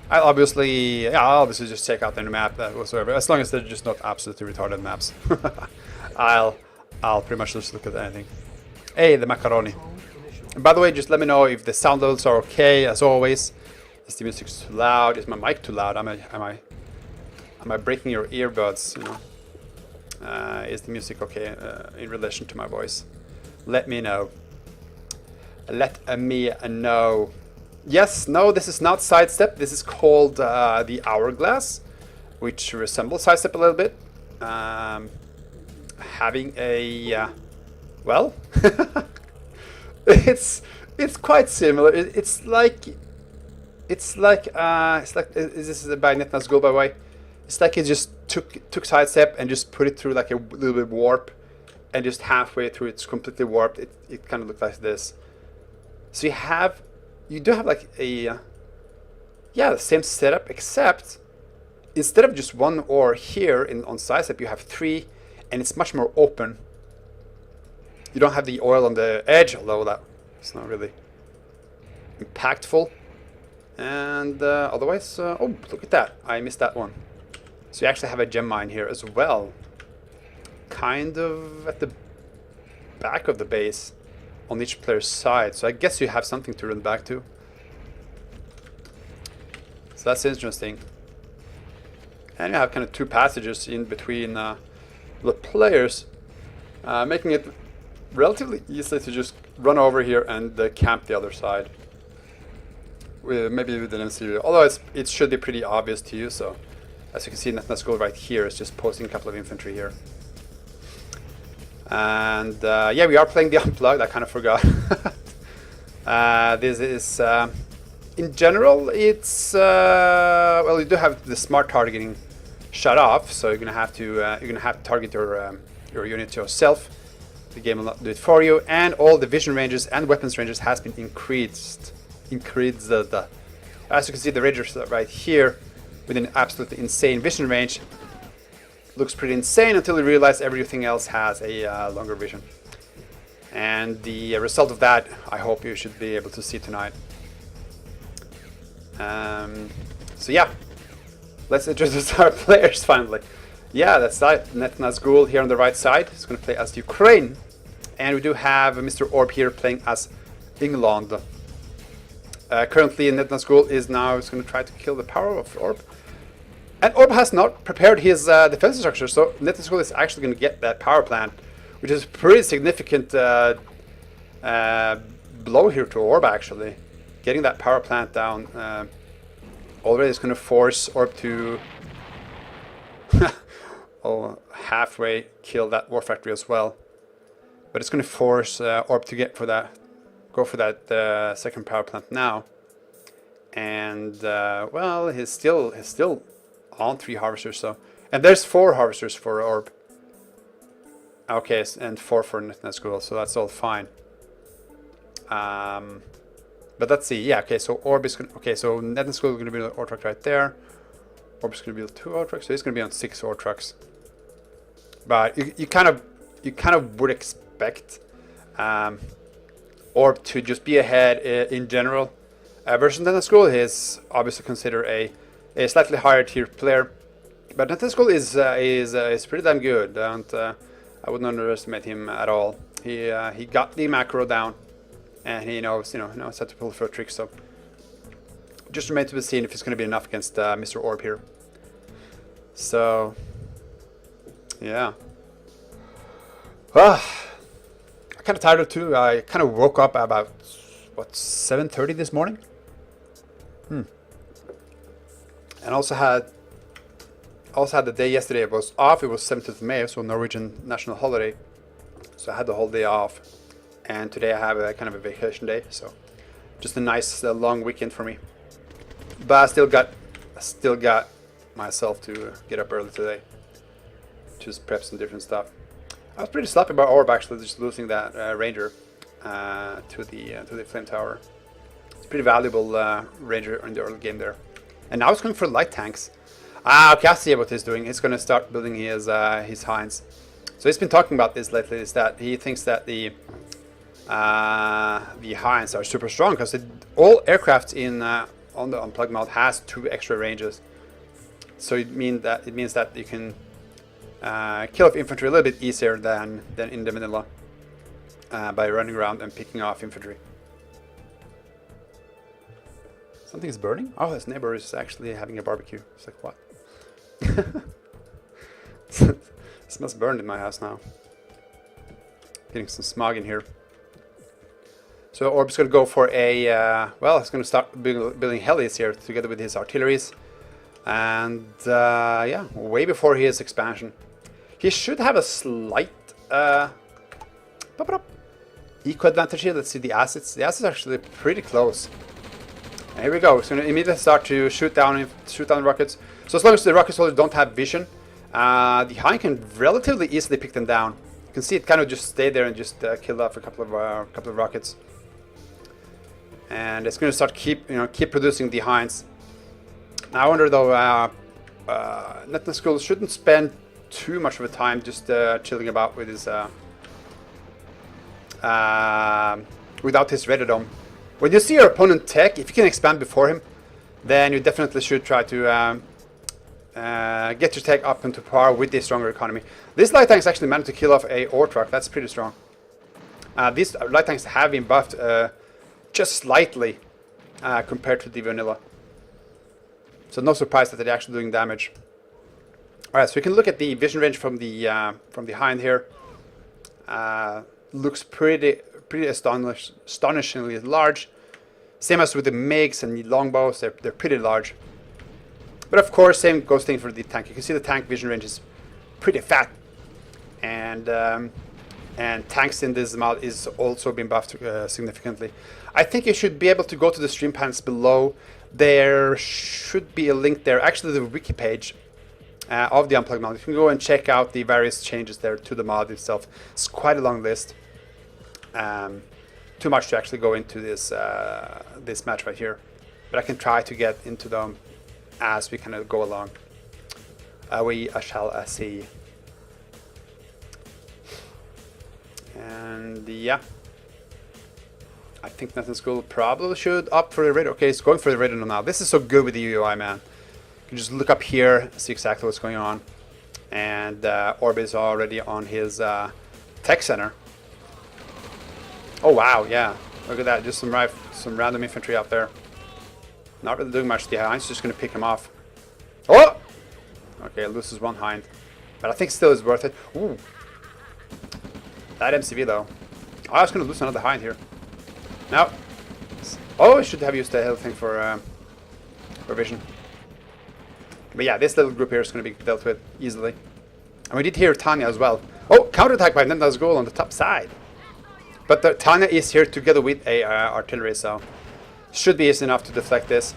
I'll obviously just check out the map whatsoever, as long as they're just not absolutely retarded maps. I'll pretty much just look at anything. Hey, the macaroni. And by the way, just let me know if the sound levels are okay. As always, is the music too loud? Is my mic too loud? Am I breaking your earbuds? You know, is the music okay in relation to my voice? Let me know. Let me know. Yes, no, this is not sidestep. This is called the hourglass, which resembles sidestep a little bit. Having a well, it's quite similar. It's like this is by Netnazgul, by the way. It's like it just took sidestep and just put it through like a little bit warp, and just halfway through it's completely warped. It kind of looks like this. So you do have like a the same setup, except instead of just one ore here on sidestep, you have three, and it's much more open. You don't have the oil on the edge, although that's not really impactful. And otherwise, oh, look at that. I missed that one. So you actually have a gem mine here as well. Kind of at the back of the base on each player's side. So I guess you have something to run back to. So that's interesting. And you have kind of two passages in between the players, making it relatively easy to just run over here and camp the other side. Maybe with an MC, although it should be pretty obvious to you. So as you can see, Netnazgul right here is just posting a couple of infantry here. And yeah, we are playing the Unplugged. I kind of forgot. This is, in general, it's well, you do have the smart targeting shut off, so you're gonna have to target your unit yourself. The game will not do it for you, and all the vision ranges and weapons ranges has been increased. As you can see, the Rangers right here with an absolutely insane vision range. Looks pretty insane until you realize everything else has a longer vision. And the result of that, I hope you should be able to see tonight. So yeah, let's introduce our players finally. Yeah, that's that. Netnazgul here on the right side. He's going to play as Ukraine. And we do have Mr. Orb here playing as England. Currently, Netnazgul is now going to try to kill the power of Orb. And Orb has not prepared his defense structure, so Netnazgul is actually going to get that power plant, which is a pretty significant blow here to Orb, actually. Getting that power plant down already is going to force Orb to halfway kill that war factory as well. But it's going to force Orb to go for that second power plant now. And well, he's still on 3 harvesters, so, and there's 4 harvesters for Orb. Okay, and 4 for Netnazgul, so that's all fine. But let's see. Yeah, okay, so Orb is going. Okay, so Netnazgul is going to be an ore truck right there. Orb is going to build 2 ore trucks, so he's going to be on 6 ore trucks. But you kind of would expect Orb to just be ahead in general. Versus Netnazgul is obviously considered a slightly higher tier player, but Netnazgul is pretty damn good. I wouldn't underestimate him at all. He got the macro down, and he knows how to pull for a trick. So just remains to be seen if it's going to be enough against Mr. Orb here. So yeah, I'm kind of tired too. I kind of woke up about what 7:30 this morning. And also had the day yesterday. It was off. It was 7th of May, so Norwegian national holiday. So I had the whole day off. And today I have a kind of a vacation day, so just a nice long weekend for me. But I still got myself to get up early today, just prep some different stuff. I was pretty sloppy about Orb actually, just losing that Ranger to the Flame Tower. It's a pretty valuable Ranger in the early game there. And now he's going for light tanks. Okay, I see what he's doing. He's going to start building his Hinds. So he's been talking about this lately, is that he thinks that the Hinds are super strong because all aircraft on the Unplugged mod has 2 extra ranges. So it means that you can kill off infantry a little bit easier than in the vanilla by running around and picking off infantry. Something is burning? Oh, his neighbor is actually having a barbecue. It's like, what? It smells burned in my house now. Getting some smog in here. So Orb's going to go for a, well, he's going to start building helis here together with his artilleries. And, yeah, way before his expansion. He should have a slight eco advantage here. Let's see the assets. The assets are actually pretty close. And here we go. He's going to immediately start to shoot down rockets. So as long as the rocket soldiers don't have vision, the Hind can relatively easily pick them down. You can see it kind of just stay there and just kill off a couple of rockets. And it's going to start keep producing the Hinds. Now I wonder though, Netnazgul shouldn't spend too much of the time just chilling about with his without his Redodome. When you see your opponent tech, if you can expand before him, then you definitely should try to get your tech up into par with the stronger economy. This light tanks actually managed to kill off a ore truck. That's pretty strong. These light tanks have been buffed just slightly compared to the vanilla. So no surprise that they're actually doing damage. Alright, so we can look at the vision range from the Hind here. Looks pretty astonishingly large. Same as with the MiGs and the longbows, they're pretty large. But of course, same goes thing for the tank. You can see the tank vision range is pretty fat, and tanks in this mod is also being buffed significantly. I think you should be able to go to the stream panels below. There should be a link there, actually the wiki page of the Unplugged mod. You can go and check out the various changes there to the mod itself. It's quite a long list. Too much to actually go into this this match right here, but I can try to get into them as we kind of go along. We shall see. And yeah, I think Netnazgul probably should opt for the radar. Okay, he's going for the radar now. This is so good with the UI, man. You can just look up here, see exactly what's going on. And Orb is already on his tech center. Oh wow, yeah. Look at that, just some random infantry out there. Not really doing much. The Hind's just going to pick him off. Oh! Okay, loses one Hind. But I think still is worth it. Ooh. That MCV though. Oh, I was going to lose another Hind here. Now. Oh, I should have used the hell thing for vision. But yeah, this little group here is going to be dealt with easily. And we did hear Tanya as well. Oh, counterattack by Netnazgul on the top side. But Tanya is here together with a artillery, so should be easy enough to deflect this.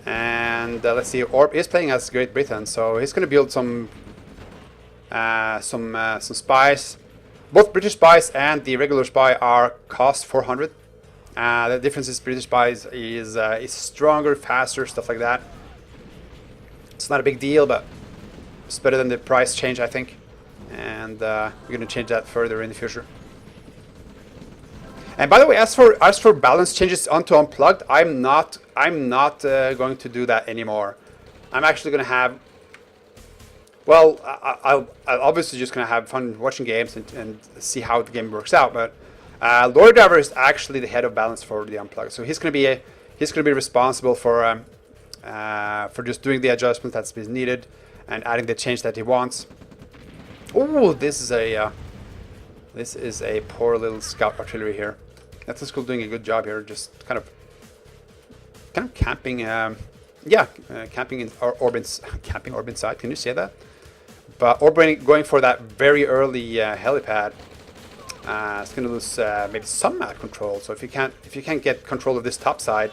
And let's see, Orb is playing as Great Britain, so he's going to build some spies. Both British spies and the regular spy are cost 400. The difference is British spies is stronger, faster, stuff like that. It's not a big deal, but it's better than the price change, I think. And we're going to change that further in the future. And by the way, as for balance changes onto Unplugged, I'm not going to do that anymore. I'm actually going to have, well, I'll obviously just going to have fun watching games and see how the game works out. But Lord Driver is actually the head of balance for the Unplugged, so he's going to be responsible for just doing the adjustment that's been needed and adding the change that he wants. Oh, this is a poor little scout artillery here. Netnazgul doing a good job here, just kind of camping. Camping in Orbin's camping Orbin's side. Can you say that? But Orbin going for that very early helipad. It's going to lose maybe some map control. So if you can't get control of this top side,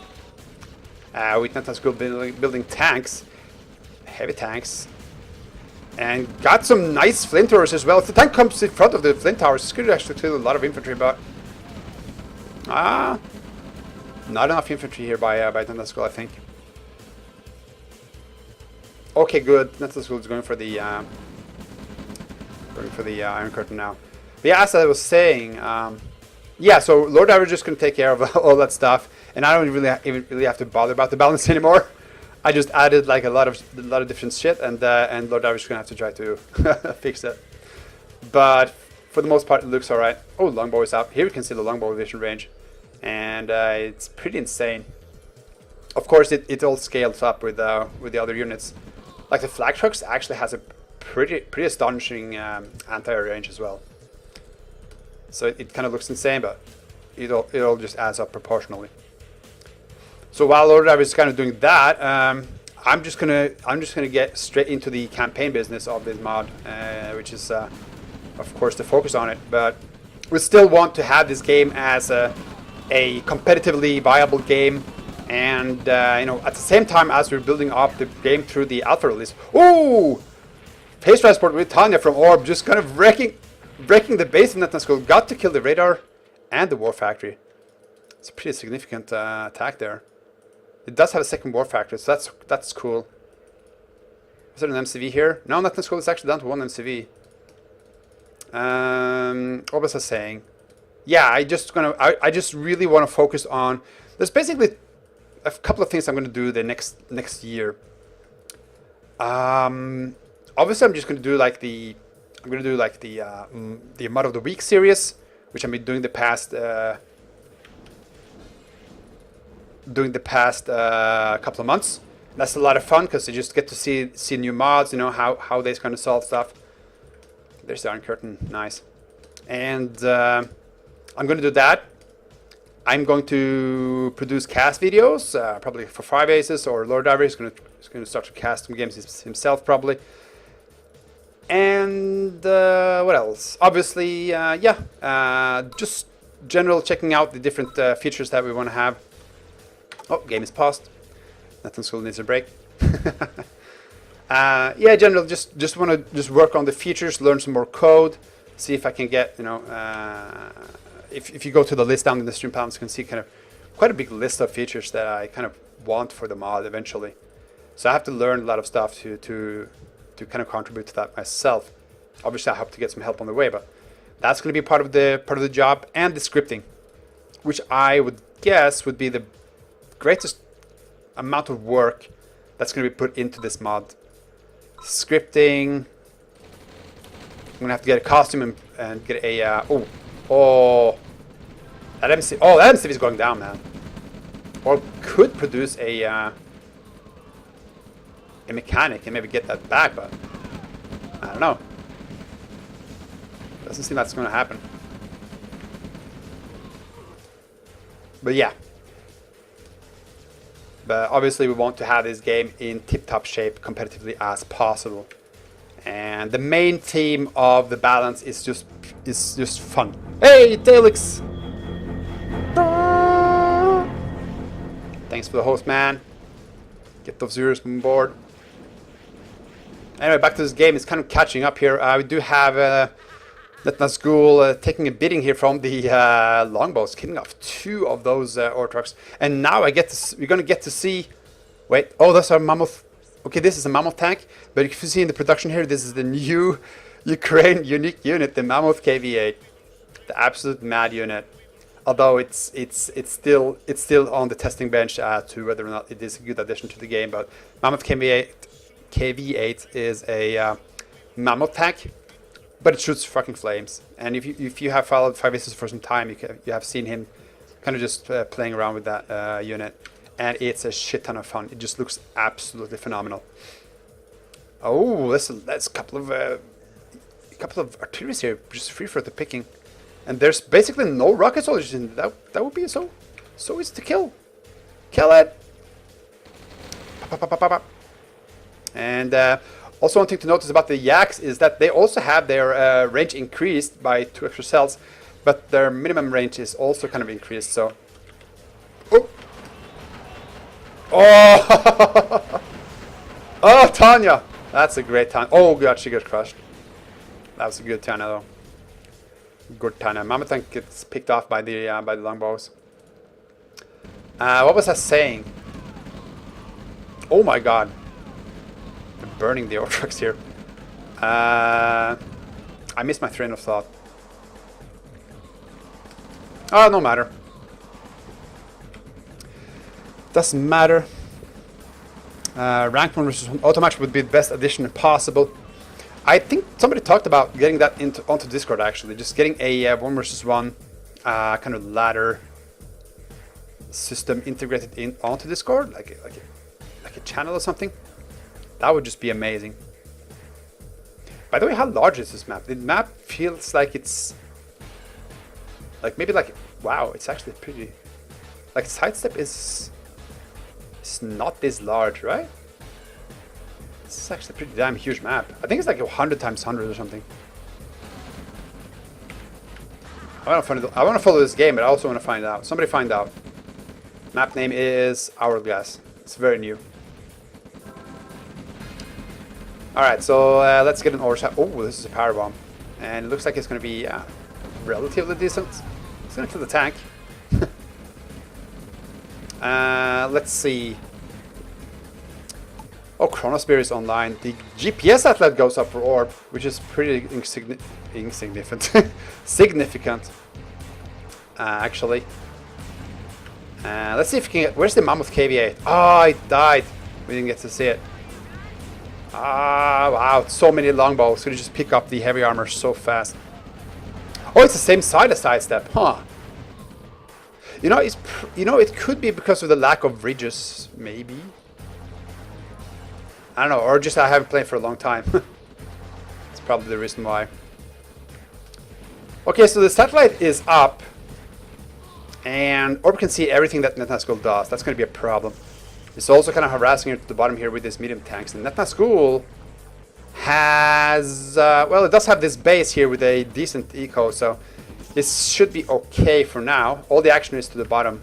with Netnazgul building tanks, heavy tanks. And got some nice flint towers as well. If the tank comes in front of the flint towers, it's going to actually kill a lot of infantry, but not enough infantry here by Netnazgul, I think. Okay, good. Netnazgul is going for the Iron Curtain now. But yeah, as I was saying, yeah, so Lord Diver is just going to take care of all that stuff, and I don't even really have to bother about the balance anymore. I just added like a lot of different shit, and Lord Diver is going to have to try to fix it. But for the most part, it looks alright. Oh, longbow is up. Here we can see the longbow vision range, and it's pretty insane. Of course, it all scales up with the other units. Like the flag trucks actually has a pretty astonishing anti-air range as well. So it kind of looks insane, but it all just adds up proportionally. So while Lord Diver is kind of doing that, I'm just gonna get straight into the campaign business of this mod, which is of course the focus on it. But we still want to have this game as a competitively viable game, and you know, at the same time as we're building up the game through the alpha release. Ooh, Phase Transport with Tanya from Orb just kind of breaking the base of Netnazgul. Got to kill the radar and the war factory. It's a pretty significant attack there. It does have a second war factory, so that's cool. Is there an MCV here? No, Netnazgul is actually down to one MCV. What was I saying? Yeah, I just really want to focus on. There's basically a couple of things I'm going to do the next year. Obviously, I'm just going to do like the mod of the week series, which I've been doing the past couple of months. That's a lot of fun because you just get to see new mods, you know, how they kind of solve stuff. There's the Iron Curtain, nice. And I'm going to do that. I'm going to produce cast videos, probably for Firebases, or Lord Diver is going to start to cast some games himself probably. And what else? Obviously, just general checking out the different features that we want to have. Oh, game is paused. Netnazgul needs a break. Yeah, general, just want to work on the features, learn some more code, see if I can get, you know, if you go to the list down in the stream panels, you can see kind of quite a big list of features that I kind of want for the mod eventually. So I have to learn a lot of stuff to kind of contribute to that myself. Obviously, I hope to get some help on the way, but that's going to be part of the job, and the scripting, which I would guess would be the greatest amount of work that's going to be put into this mod. Scripting. I'm going to have to get a costume and get a that MCV is going down, man. Or could produce a mechanic and maybe get that back, but I don't know. Doesn't seem that's going to happen. But yeah. But obviously we want to have this game in tip-top shape competitively as possible. And the main theme of the balance is just fun. Hey, Talix! Thanks for the host, man. Get those zeros on board. Anyway, back to this game. It's kind of catching up here. We do have Netnazgul taking a bidding here from the longbows, killing off 2 of those ore trucks. And now we're going to get to see. Wait, oh, that's our mammoth. Okay, this is a mammoth tank, but if you see in the production here, this is the new Ukraine unique unit, the Mammoth KV-8, the absolute mad unit. Although it's still on the testing bench to whether or not it is a good addition to the game. But Mammoth KV-8 is a mammoth tank, but it shoots fucking flames. And if you have followed Firebases for some time, you have seen him kind of just playing around with that unit. And it's a shit ton of fun. It just looks absolutely phenomenal. Oh, that's a couple of artilleries here, just free for the picking. And there's basically no rocket soldiers in that. That would be so easy to kill. Kill it. Pop, pop, pop, pop, pop. And also one thing to notice about the Yaks is that they also have their range increased by 2 extra cells, but their minimum range is also kind of increased. So. Oh, oh, Tanya! That's a great Tanya. Oh god, she got crushed. That was a good Tanya though. Good Tanya. Mammoth tank gets picked off by the longbows. What was I saying? Oh my god. They're burning the ore trucks here. I missed my train of thought. Oh, no matter. Doesn't matter. Ranked 1 versus 1 automatch would be the best addition possible. I think somebody talked about getting that onto Discord actually. Just getting a 1 versus 1 kind of ladder system integrated in onto Discord, like a channel or something. That would just be amazing. By the way, how large is this map? The map feels like it's like maybe like, wow, it's actually pretty, like sidestep is not this large, right? It's actually a pretty damn huge map. I think it's like 100 times 100 or something. I want to follow this game, but I also want to find out. Somebody find out. Map name is Hourglass. It's very new. Alright, so let's get an overshot. Oh, this is a power bomb. And it looks like it's going to be relatively decent. It's going to kill the tank. Let's see. Oh, Chronospear is online. The GPS outlet goes up for orb, which is pretty insignificant. Significant, actually. Let's see if we can get... Where's the Mammoth KV-8? Oh, it died. We didn't get to see it. Ah, wow. So many longbows. Could you just pick up the heavy armor so fast? Oh, it's the same side as sidestep. Huh. You know, it could be because of the lack of ridges, maybe. I don't know, or just I haven't played for a long time. That's probably the reason why. Okay, so the satellite is up. And Orb can see everything that Netnazgul does. That's going to be a problem. It's also kind of harassing her at the bottom here with these medium tanks. And Netnazgul has... well, it does have this base here with a decent eco, so this should be okay for now. All the action is to the bottom.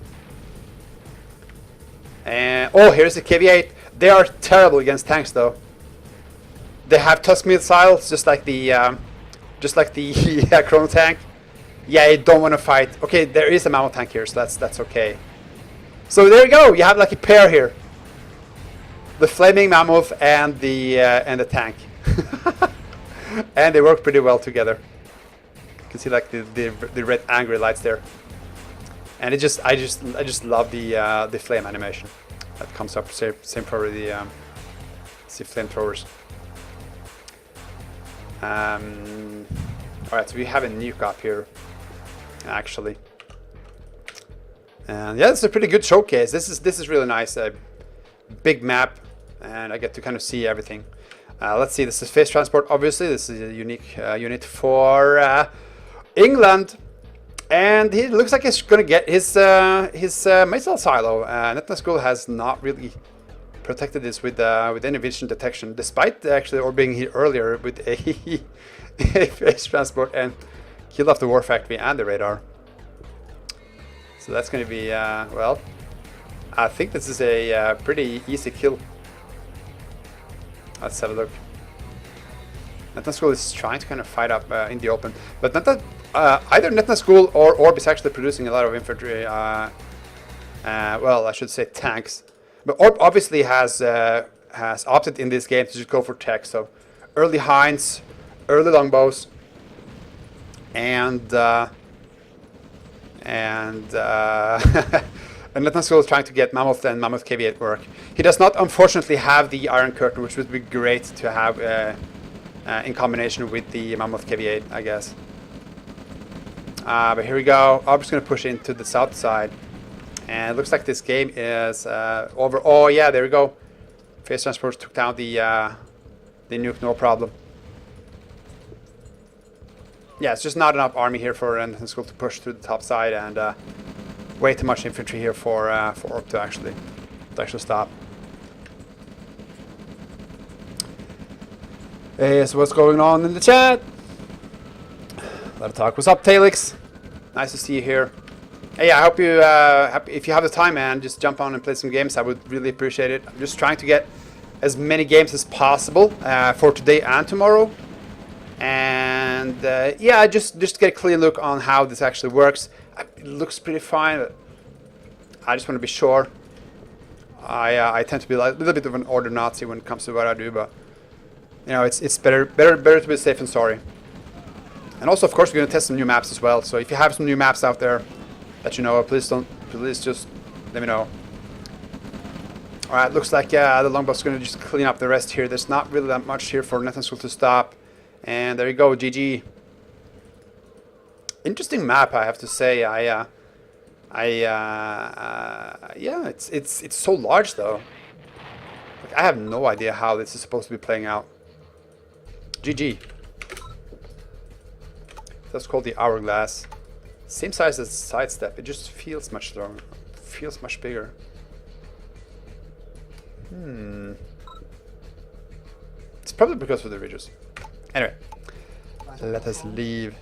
And... oh, here's the KV-8. They are terrible against tanks, though. They have Tusk missiles, just like the Chrono tank. Yeah, you don't want to fight. Okay, there is a Mammoth tank here, so that's okay. So there you go. You have like a pair here: the flaming Mammoth and the tank, and they work pretty well together. You can see like the red angry lights there, and I just love the flame animation that comes up. Same for the flamethrowers. All right, so we have a nuke up here, actually. And yeah, it's a pretty good showcase. This is really nice. A big map, and I get to kind of see everything. Let's see. This is phase transport. Obviously, this is a unique unit for England, and he looks like he's gonna get his missile silo. Netnazgul has not really protected this with any vision detection, despite actually orbiting here earlier with a phase transport and killed off the war factory and the radar. So that's going to be, well, I think this is a pretty easy kill. Let's have a look. Netnazgul is trying to kind of fight up in the open, but either Netnazgul or Orb is actually producing a lot of infantry. Well, I should say tanks. But Orb obviously has opted in this game to just go for tech. So early Hinds, early longbows, and Netnazgul is trying to get Mammoth and Mammoth KV-8 work. He does not, unfortunately, have the Iron Curtain, which would be great to have in combination with the Mammoth KV-8, I guess. But here we go. I'm just going to push into the south side. And it looks like this game is over. Oh, yeah, there we go. Phase transports took down the nuke, no problem. Yeah, it's just not enough army here for Netnazgul to push through the top side, and way too much infantry here for Orb to actually stop. Hey, so what's going on in the chat? A lot of talk. What's up, Talix? Nice to see you here. Hey, I hope you, if you have the time, man, just jump on and play some games. I would really appreciate it. I'm just trying to get as many games as possible for today and tomorrow. And yeah, just get a clear look on how this actually works. It looks pretty fine. I just want to be sure. I tend to be like a little bit of an order Nazi when it comes to what I do, but you know, it's better to be safe than sorry. And also, of course, we're going to test some new maps as well. So if you have some new maps out there, let you know. Please just let me know. Alright, looks like the longboat's going to just clean up the rest here. There's not really that much here for Netnazgul to stop. And there you go, GG. Interesting map, I have to say. Yeah, it's so large though. Like, I have no idea how this is supposed to be playing out. GG. That's called the Hourglass. Same size as Sidestep. It just feels much stronger. Feels much bigger. It's probably because of the ridges. Anyway, let us leave.